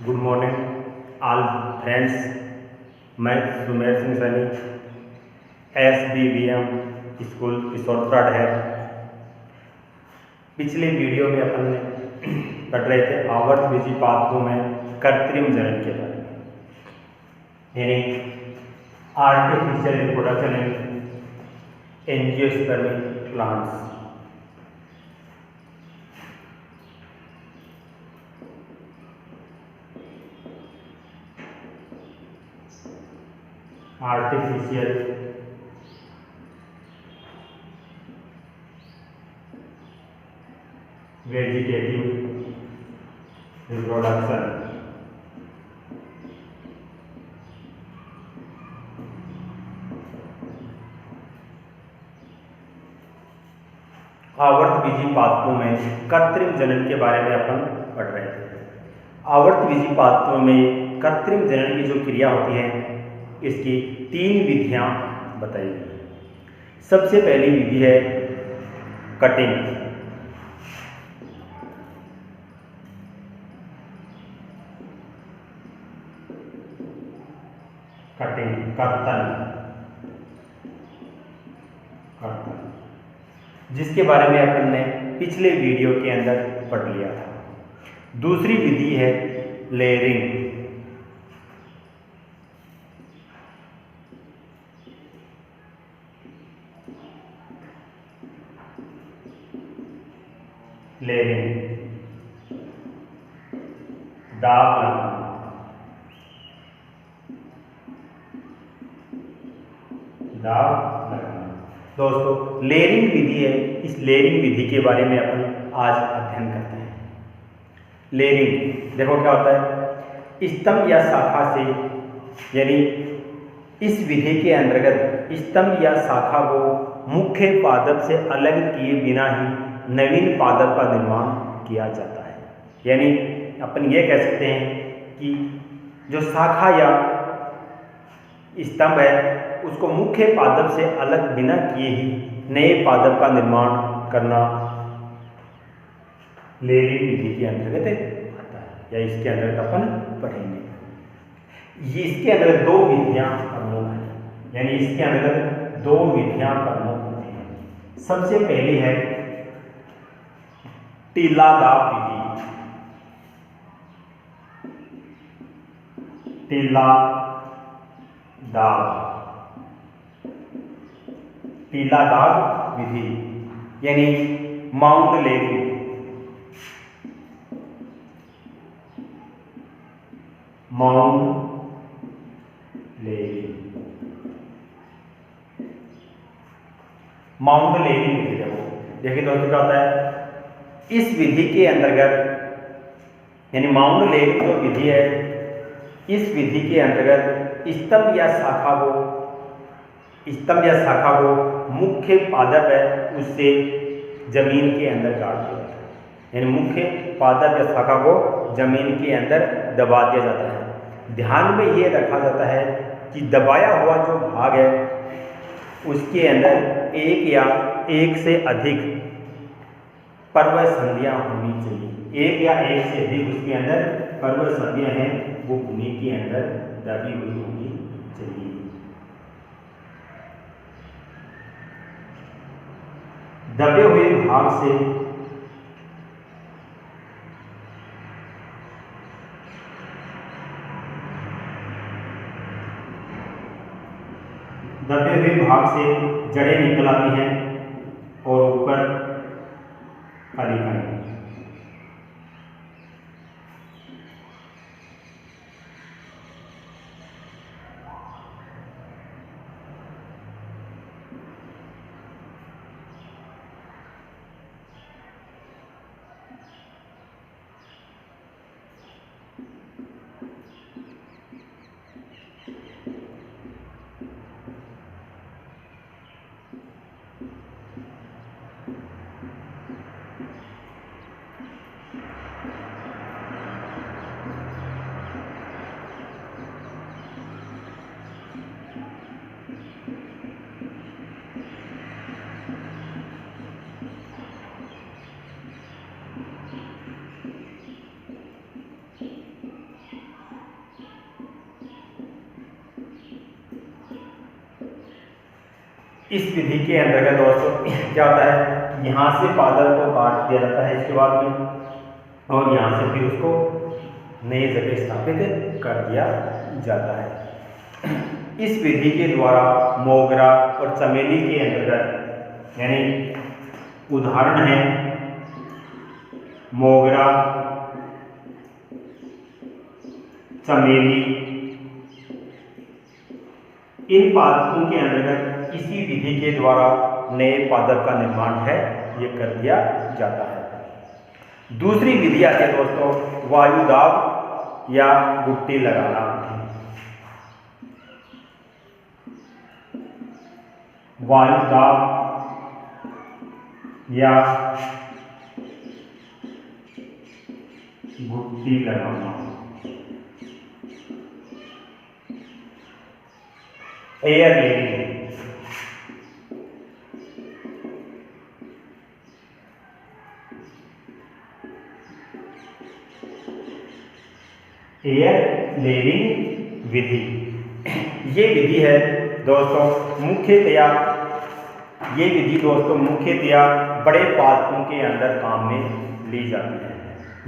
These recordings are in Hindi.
Good morning all friends. मैं सुमेर सिंह सैनी, SBVM स्कूल किशोरपुरा है। पिछले वीडियो में अपन ने पढ़ रहे थे आवर्त बीजी पादपों में कृत्रिम जनन के बारे में, यानी artificial reproduction in angiospermic plants. Artificial vegetative reproduction. आवर्त बीजी पादपों में कृत्रिम जनन के बारे में अपन पढ़ रहे थे। आवर्त बीजी पादपों में कृत्रिम जनन की जो क्रिया होती है, इसकी 3 विधियां बताई गई। सबसे पहली विधि है कटिंग। कर्तन, जिसके बारे में अपन ने पिछले वीडियो के अंदर पढ़ लिया था। दूसरी विधि है लेयरिंग। दाब लगाना। दोस्तों, लेयरिंग विधि है। इस लेयरिंग विधि के बारे में अपन आज अध्ययन करते हैं। लेयरिंग देखो क्या होता है। स्तंभ या शाखा से, यानी इस विधि के अंतर्गत स्तंभ या शाखा को मुख्य पादप से अलग किए बिना ही नवीन पादप का निर्माण किया जाता है। यानी अपन ये कह सकते हैं कि जो शाखा या स्तंभ है, उसको मुख्य पादप से अलग बिना किए ही नए पादप का निर्माण करना लेयरिंग विधि के अंतर्गत आता है, या इसके अंतर्गत अपन पढ़ेंगे। ये इसके अंतर्गत 2 विधियां प्रमुख हैं, यानी इसके अंतर्गत 2 विधियां प्रमुख होती हैं। सबसे पहली है टीला दाब विधि। टीला दाब विधि यानी माउंट लेयरिंग। माउंट लेयरिंग विधि देखिए दोस्तों क्या होता है। इस विधि के अंतर्गत, यानी माउंट लेयरिंग जो विधि है, इस विधि के अंतर्गत स्तंभ या शाखा को मुख्य पादप है उससे जमीन के अंदर गाड़ दिया जाता है, यानी मुख्य पादप या शाखा को जमीन के अंदर दबा दिया जाता है। ध्यान में ये रखा जाता है कि दबाया हुआ जो भाग है उसके अंदर एक या एक से अधिक पर्वत संधियां होनी चाहिए। एक या एक से अधिक उसके अंदर पर्वत संधियां हैं, वो भूमि के अंदर दबी हुई होनी चाहिए। दबे हुए भाग से जड़ें निकल आती हैं और ऊपर खाली खाली। इस विधि के अंतर्गत दोस्तों क्या होता है, यहाँ से पादप को काट दिया जाता है इसके बाद में, और यहाँ से फिर उसको नई जगह स्थापित कर दिया जाता है। इस विधि के द्वारा मोगरा और चमेली के अंतर्गत, यानी उदाहरण है मोगरा, चमेली, इन पादपों के अंतर्गत इसी विधि के द्वारा नए पादप का निर्माण है ये कर दिया जाता है। दूसरी विधि आती है दोस्तों वायुदाब या गुट्टी लगाना। वायुदाब या गुट्टी लगाना, एयर लेयरिंग। एयर लेयरिंग विधि, ये विधि है दोस्तों मुख्यतया, ये विधि दोस्तों मुख्यतया बड़े पादपों के अंदर काम में ली जाती है।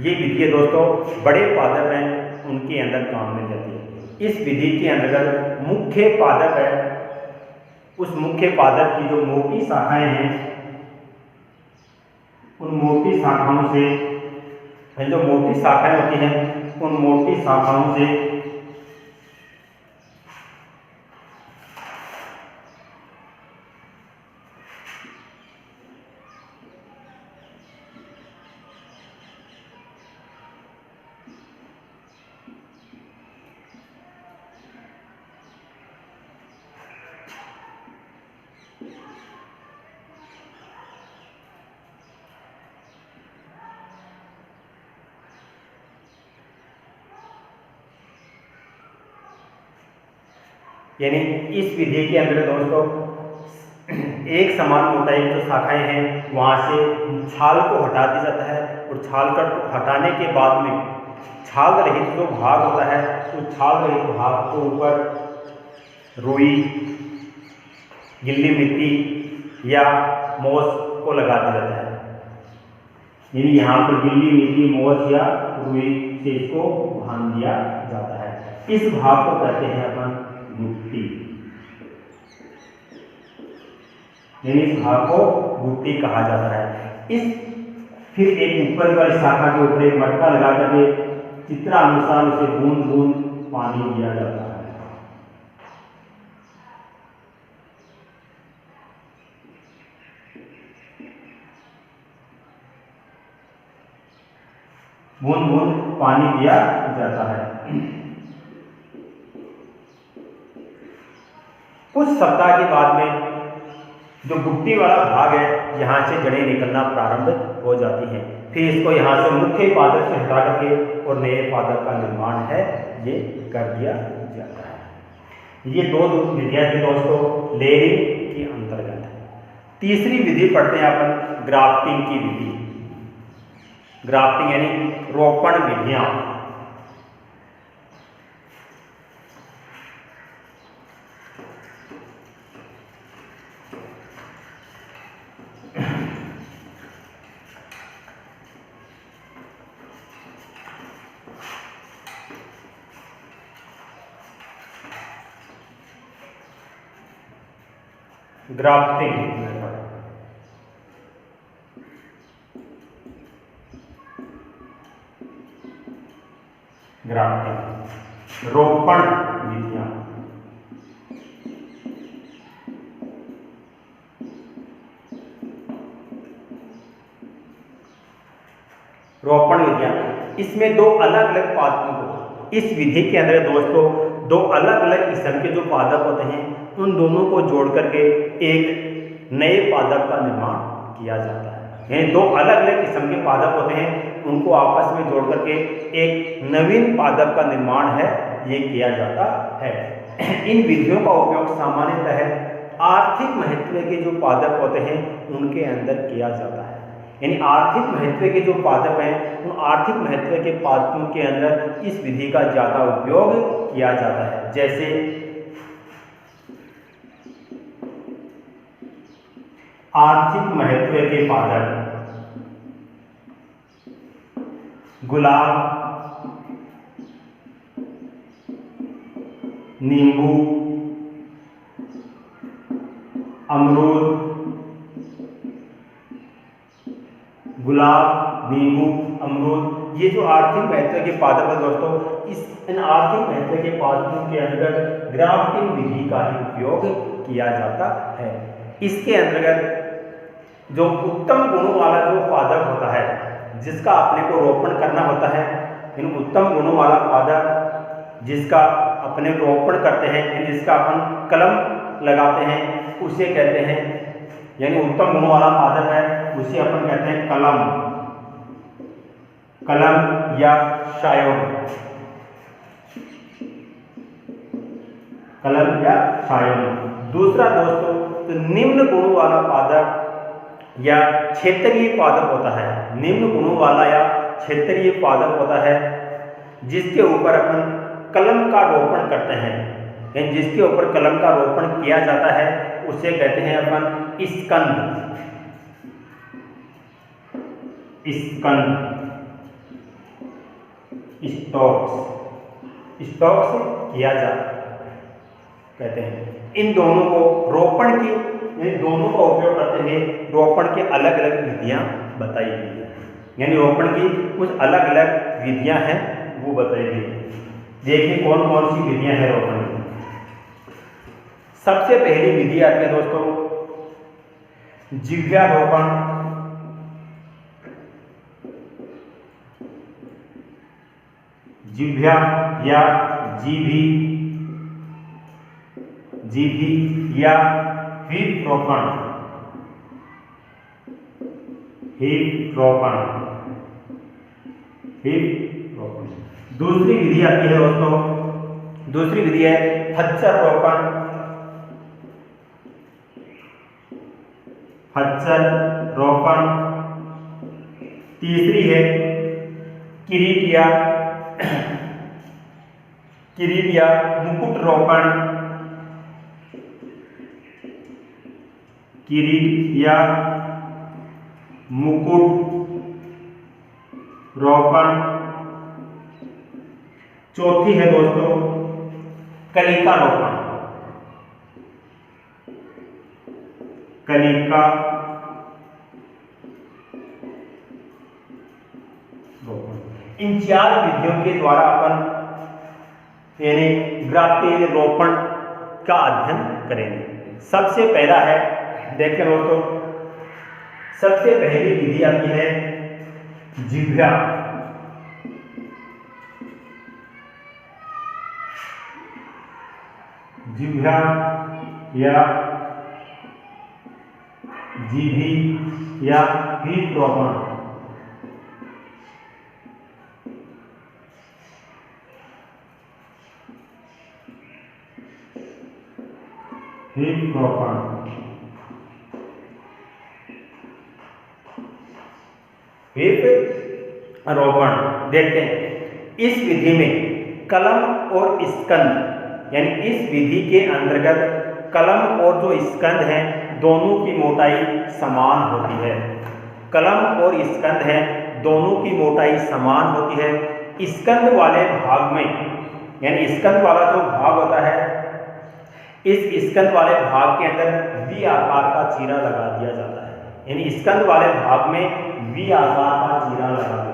ये विधि है दोस्तों बड़े पादप हैं उनके अंदर काम में जाती है। इस विधि के अंतर्गत मुख्य पादप है, उस मुख्य पादप की जो मोटी शाखाएं हैं, उन मोटी शाखाओं से, जो मोटी शाखाएं होती हैं उन मोटी शाखाओं से यानी इस विधि के अंदर दोस्तों एक समान मोटाई की जो शाखाएं हैं वहाँ से छाल को हटा दिया जाता है, और छाल को हटाने के बाद में छाल रहित जो भाग होता है उस छाल रहित भाग को ऊपर रुई, गिल्ली मिट्टी या मोस को लगा दिया जाता है। यानी यहाँ पर गिल्ली मिट्टी, मोस या रुई से इसको बांध दिया जाता है। इस भाग को कहते हैं अपन गुट्टी, यानी इस भाग को गुट्टी कहा जाता है। इस फिर एक ऊपर वाली शाखा के ऊपर एक मटका लगा करके चित्रानुसार उसे बूंद बूंद पानी दिया जाता है। बूंद बूंद पानी दिया जाता है। कुछ सप्ताह के बाद में जो गुट्टी वाला भाग है यहाँ से जड़ें निकलना प्रारंभ हो जाती हैं। फिर इसको यहाँ से मुख्य पादप से हटा करके और नए पादप का निर्माण है ये कर दिया जाता है। ये दो विधियाँ थी दोस्तों लेयरिंग के अंतर्गत। तीसरी विधि पढ़ते हैं अपन ग्राफ्टिंग की विधि। ग्राफ्टिंग यानी रोपण विधियाँ। ग्राफ्टिंग ग्राफ्टिंग रोपण विधियां। रोपण विधियां, इसमें दो अलग अलग पादपों को, इस विधि के अंदर दोस्तों दो अलग अलग किस्म के जो पादप होते हैं उन दोनों को जोड़ करके एक नए पादप का निर्माण किया जाता है। यानी दो अलग अलग किस्म के पादप होते हैं उनको आपस में जोड़ करके एक नवीन पादप का निर्माण है ये किया जाता है। इन विधियों का उपयोग सामान्यतः आर्थिक महत्व के जो पादप होते हैं उनके अंदर किया जाता है। यानी आर्थिक महत्व के जो पादप हैं उन आर्थिक महत्व के पादपों के अंदर इस विधि का ज़्यादा उपयोग किया जाता है। जैसे आर्थिक महत्व के पादप गुलाब, नींबू, अमरूद, गुलाब, नींबू, अमरूद, ये जो आर्थिक महत्व के पादप है दोस्तों, इन आर्थिक महत्व के पादपों के अंतर्गत ग्राफ्टिंग विधि का ही उपयोग किया जाता है। इसके अंतर्गत जो उत्तम गुणों वाला जो पादप होता है, जिसका अपने को रोपण करना होता है, इन उत्तम गुणों वाला पादप जिसका अपने रोपण करते हैं, यानी जिसका अपन कलम लगाते हैं, उसे कहते हैं, यानी उत्तम गुणों वाला पादप है उसे अपन कहते हैं कलम या शायोन, कलम या शायोन। दूसरा दोस्तों, तो निम्न गुणों वाला पादप या क्षेत्रीय पादप होता है। निम्न गुणों वाला या क्षेत्रीय पादप होता है जिसके ऊपर अपन कलम का रोपण करते हैं, यानी जिसके ऊपर कलम का रोपण किया जाता है उसे कहते हैं अपन स्कंद, स्टॉक्स किया जाता कहते हैं। इन दोनों को रोपण की, यानी दोनों का उपयोग करते हुए रोपण के अलग अलग विधियां बताई गई है, यानी रोपण की कुछ अलग अलग विधियां हैं वो बताई गई है। देखिए कौन कौन सी विधियां हैं रोपण की। सबसे पहली विधि आती है दोस्तों जिव्यारोपण, जिव्या या जीभी या हीप रोपण, दूसरी विधि आती है दोस्तों, दूसरी विधि है फच्चर रोपण, तीसरी है किरीट या मुकुट रोपण, किरीट या मुकुट रोपण। चौथी है दोस्तों कलिका रोपण, इन चार विधियों के द्वारा अपन यानी ग्राफ्टिंग रोपण का अध्ययन करेंगे। सबसे पहला है, देखिए दोस्तों, सबसे पहली विधि आती है जिव्या, या जीभी या हीप रोपण। रोपण देखते हैं। इस विधि में कलम और स्कंद, यानी इस विधि के अंतर्गत कलम और जो स्कंद हैं दोनों की मोटाई समान होती है। कलम और स्कंद हैं दोनों की मोटाई समान होती है। स्कंद वाले भाग में, यानी स्कंद वाला जो भाग होता है, इस स्कंद वाले भाग के अंदर वी आकार का चीरा लगा दिया जाता है, यानी स्कंद वाले भाग में वी आकार का चीरा लगा दिया।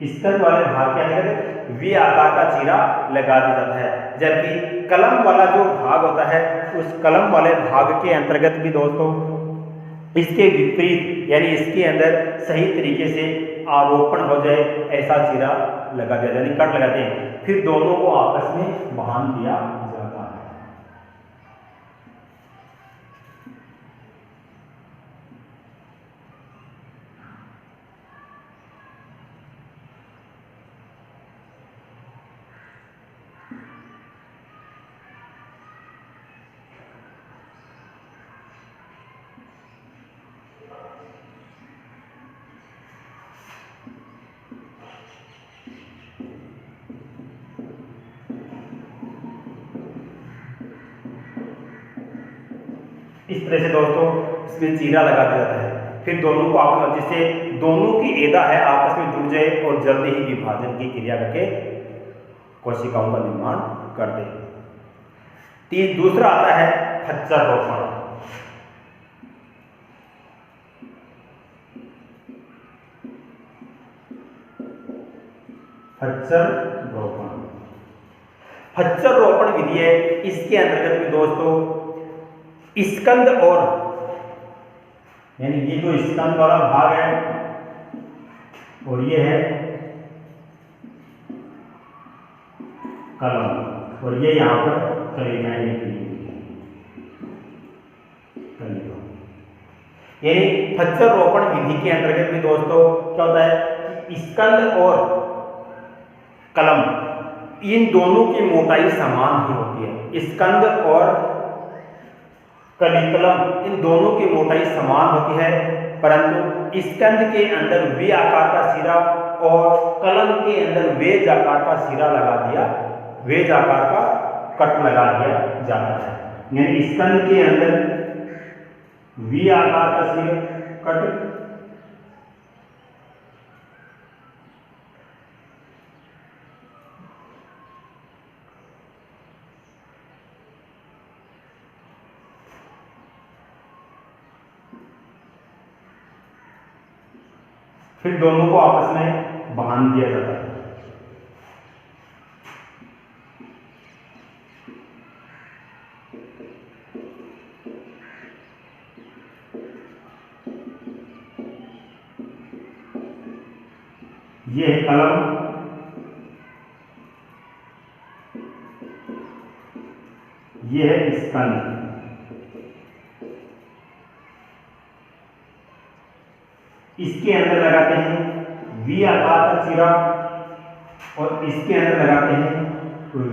स्कंद वाले भाग के अंदर वी आकार का चीरा लगा दिया जाता है, जबकि कलम वाला जो भाग होता है उस कलम वाले भाग के अंतर्गत भी दोस्तों इसके विपरीत, यानी इसके अंदर सही तरीके से आरोपण हो जाए ऐसा चीरा लगा दिया, यानी कट लगाते हैं, फिर दोनों को आपस में बांध दिया जाता है। इस तरह से दोस्तों इसमें चीरा लगा दिया जाता है। फिर दोनों को आपस जिससे दोनों की एदा है आपस में जुड़ जाए और जल्दी ही विभाजन की क्रिया करके कोशिकाओं का निर्माण कर दे। दूसरा आता है खच्चर रोपण। खच्चर रोपण, खच्चर रोपण विधि है। इसके अंतर्गत भी दोस्तों स्कंद और यानी ये जो स्कंद वाला भाग है और ये है कलम और ये यहाँ पर कलिकाएं निकली यानी खच्चर रोपण विधि के अंतर्गत भी दोस्तों क्या होता है कि स्कंद और कलम इन दोनों की मोटाई समान ही होती है। स्कंद और कलिकलम इन दोनों की मोटाई समान होती है, परंतु स्कंद के अंदर वे आकार का सिरा और कलम के अंदर वेज आकार का सिरा लगा दिया, वेज आकार का कट लगा दिया जाता है। यानी स्कंद के अंदर वी आकार का सिरा कट फिर दोनों को आपस में बांध दिया जाता है। ये है कलम, ये है स्कंद। इसके अंदर लगाते हैं वी आकार का सिरा और इसके अंदर लगाते हैं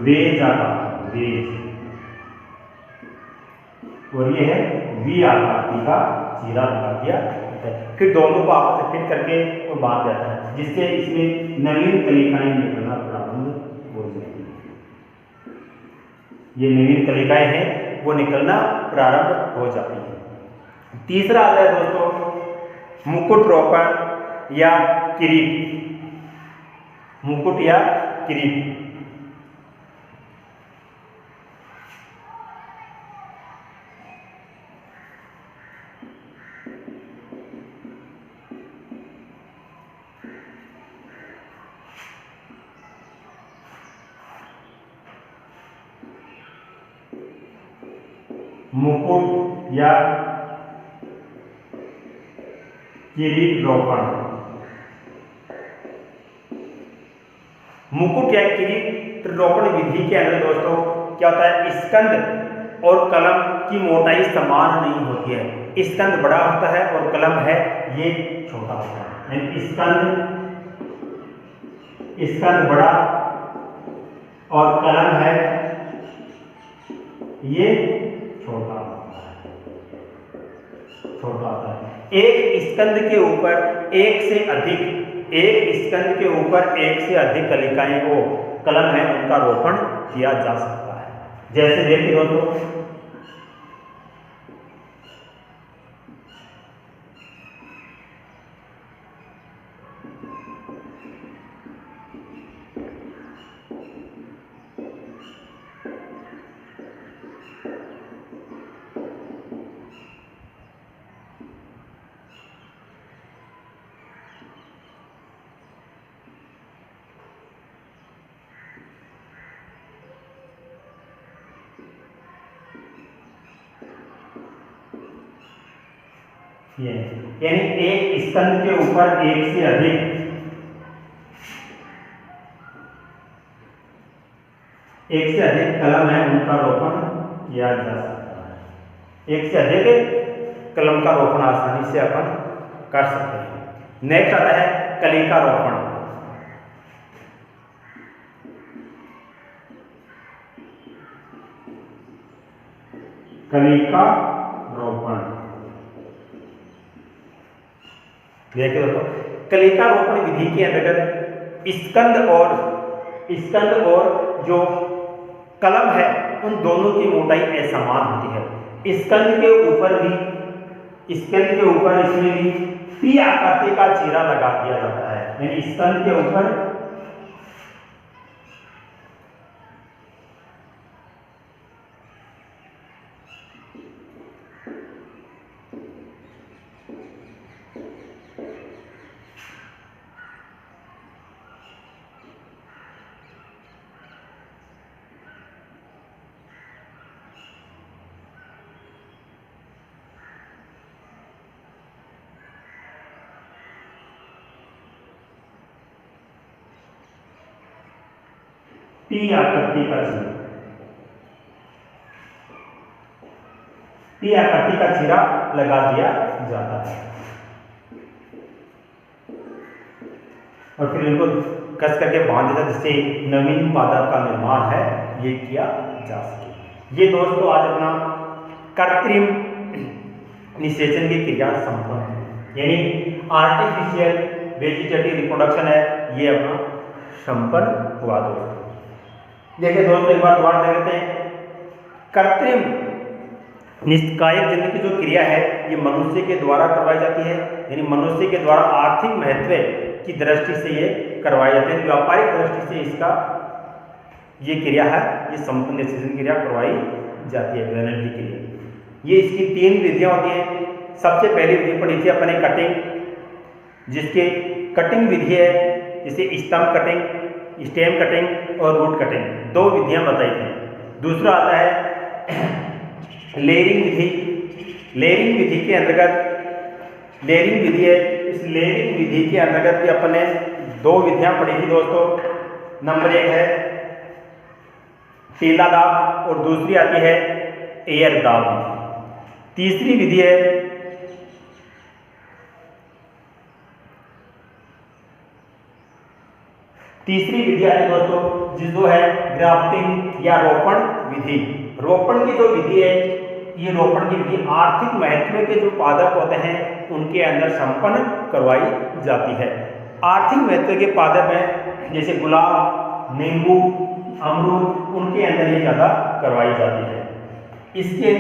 वेज आकार, वेज, और ये है वी आकार का सिरा लगा दिया। फिर दोनों को आपस में फिट करके वो बांध जाता है, जिससे इसमें नवीन कलिकाएं निकलना प्रारंभ हो जाती है। ये नवीन कलिकाएं हैं वो निकलना प्रारंभ हो जाती है। तीसरा आता है दोस्तों मुकुट रोपण या किरीट। मुकुट या किरीट, मुकुट या किरीट रोपण। मुकुट या किरीट रोपण विधि के अंदर दोस्तों क्या होता है, स्कंद और कलम की मोटाई समान नहीं होती है। स्कंद बड़ा होता है और कलम है ये छोटा होता है। स्कंद बड़ा और कलम है ये छोटा होता है। एक स्कंद के ऊपर एक से अधिक कलिकाएं वो कलम है उनका रोपण किया जा सकता है। जैसे देखिए दोस्तों यानी एक स्कंद के ऊपर एक से अधिक कलम है उनका रोपण किया जा सकता है। एक से अधिक कलम का रोपण आसानी से अपन कर सकते हैं। नेक्स्ट आता है कलिका रोपण। कलिका रोपण देखिए दोस्तों, कलिका रोपण विधि के अंतर्गत स्कंद और जो कलम है उन दोनों की मोटाई असमान होती है। स्कंद के ऊपर भी, स्कंद के ऊपर इसमें भी टी आकृति का चीरा लगा दिया जाता है, यानी स्कंद के ऊपर टी आकृति का चीरा, टी आकृति का चीरा लगा दिया जाता है और फिर इनको कस करके बांध देता, जिससे नवीन पादप का निर्माण है ये किया जा सके। ये दोस्तों आज अपना कृत्रिम निषेचन की क्रिया संपन्न है, यानी आर्टिफिशियल वेजिटेटिव रिप्रोडक्शन है, ये अपना संपन्न हुआ दोस्तों। देखिए दोस्तों एक बार दोबारा देख लेते हैं। कृत्रिम निष्कायक जन्म की जो क्रिया है ये मनुष्य के द्वारा करवाई जाती है, यानी मनुष्य के द्वारा आर्थिक महत्व की दृष्टि से ये करवाई जाती है, व्यापारिक दृष्टि से इसका ये क्रिया है, ये संपूर्ण निषेचन क्रिया करवाई जाती है वेनेटी के लिए। ये इसकी 3 विधियां होती हैं। सबसे पहली विधि पढ़ी थी अपने कटिंग, जिसके कटिंग विधि है जिसे स्टम्प कटिंग, स्टेम कटिंग और रूट कटिंग, 2 विधियां बताई थी। दूसरा आता है लेयरिंग विधि। लेयरिंग विधि के अंतर्गत लेयरिंग विधि है, इस लेयरिंग विधि के अंतर्गत भी अपन ने 2 विधियां पढ़ी थी दोस्तों। नंबर 1 है टीला दाब और दूसरी आती है एयर दाब विधि। तीसरी विधि है तीसरी विधि आती है दोस्तों जिसको है ग्राफ्टिंग या रोपण विधि। रोपण की जो विधि है, ये रोपण की विधि आर्थिक महत्व के जो पादप होते हैं उनके अंदर संपन्न करवाई जाती है। आर्थिक महत्व के पादप हैं जैसे गुलाब, नींबू, अमरूद, उनके अंदर ये ज्यादा करवाई जाती है। इसके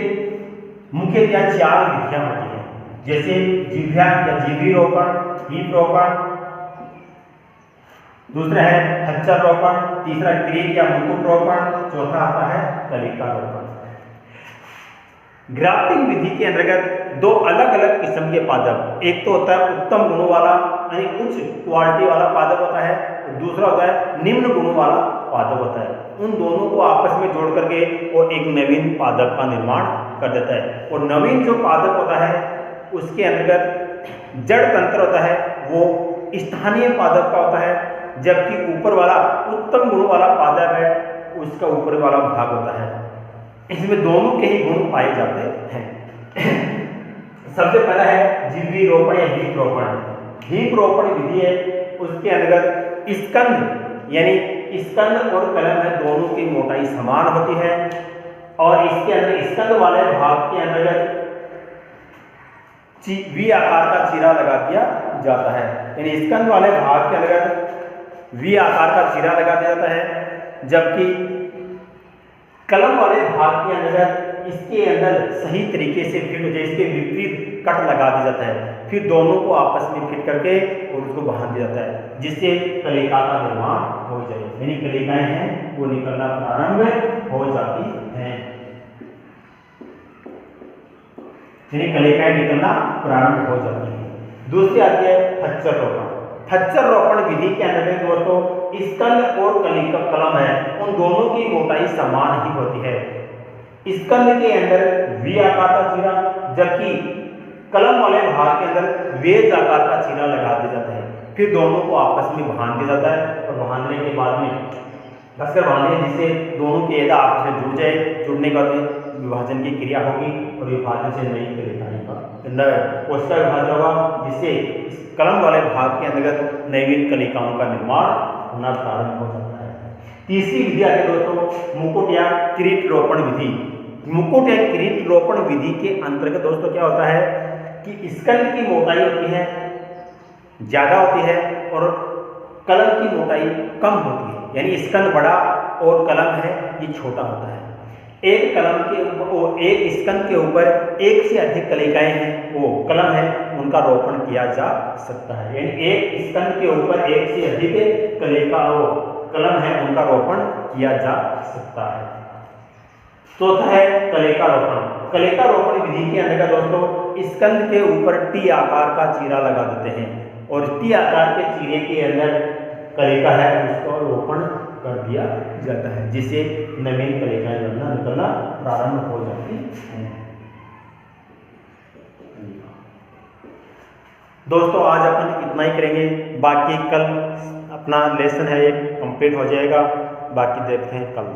मुख्यतः 4 विधियां होती हैं, जैसे जिह्वा या जिह्वी रोपण, हीप रोपण, दूसरा है खच्चर रोपण, तीसरा क्रीट या मुकुट रोपण, चौथा आता है कलिका रोपण। ग्राफ्टिंग विधि के अंतर्गत 2 अलग अलग किस्म के पादप, एक तो होता है उत्तम गुणों वाला यानी उच्च क्वालिटी वाला पादप होता है, और दूसरा होता है निम्न गुणों वाला पादप होता है। उन दोनों को आपस में जोड़ करके और एक नवीन पादप का निर्माण कर देता है। और नवीन जो पादप होता है उसके अंतर्गत जड़ तंत्र होता है वो स्थानीय पादप का होता है, जबकि ऊपर वाला उत्तम गुणों वाला पादप है उसका ऊपर वाला भाग होता है। इसमें दोनों के ही गुण पाए जाते हैं। सबसे पहला है जिह्वी रोपण या हीप रोपण। हीप रोपण विधि है, उसके अंतर्गत स्कंद यानी स्कंद और कलम है दोनों की मोटाई समान होती है, और इसके अंदर स्कंद वाले भाग के अंतर्गत वी आकार का चीरा लगा दिया जाता है, यानी स्कंद वाले भाग के अंतर्गत वी आकार का चीरा लगा दिया जाता है, जबकि कलम वाले भाग के अंदर इसके अंदर सही तरीके से फिट हो जाए, इसके विपरीत कट लगा दिया जाता है, फिर दोनों को आपस में फिट करके और उसको बांध दिया जाता है, जिससे कलिका का निर्माण हो जाए, यानी कलिकाएं हैं वो निकलना प्रारंभ हो जाती हैं, यानी कलिकाएं निकलना प्रारंभ हो जाती है। दूसरी आती है खच्चर रोपण। खच्चर रोपण विधि के अंतर्गत दोस्तों स्कंद और कलिका कलम है उन दोनों की मोटाई समान ही होती है। स्कंद के अंदर वी आकार का चीरा, जबकि कलम वाले भाग के अंदर वेज आकार का चीरा लगा दिया जाता है, फिर दोनों को आपस में बांध दिया जाता है, और बांधने के बाद में कसकर बांधे जिससे दोनों के एदा आपस में जुड़ जाए। जुड़ने के बाद विभाजन की क्रिया होगी और विभाजन से नई कलिकाएं का कोशिका विभाजन होगा, जिससे कलम वाले भाग के अंतर्गत नवीन कलिकाओं का निर्माण होना प्रारंभ हो जाता है। तीसरी विधि आती है दोस्तों मुकुट या किरीट रोपण विधि। मुकुट या किरीट रोपण विधि के अंतर्गत दोस्तों क्या होता है कि स्कंद की मोटाई होती है ज्यादा होती है और कलम की मोटाई कम होती है, यानी स्कंद बड़ा और कलम है ये छोटा होता है। एक कलम के ऊपर, एक स्कंद के ऊपर एक से अधिक कलिकाएं हैं, वो कलम है, उनका रोपण किया जा सकता है। यानी एक स्कंद के ऊपर एक से अधिक कलिका कलम है, उनका रोपण किया जा सकता है। चौथा है कलिका रोपण। कलिका रोपण विधि के अंतर्गत दोस्तों स्कंद के ऊपर टी आकार का चीरा लगा देते हैं और टी आकार के चीरे के अंदर कलिका है उसको रोपण कर दिया जाता है, जिससे नवीन कलिकाएं बनना निकलना प्रारंभ हो जाती हैं। दोस्तों आज अपन इतना ही करेंगे, बाकी कल अपना लेसन है एक कंप्लीट हो जाएगा, बाकी देखते हैं कल।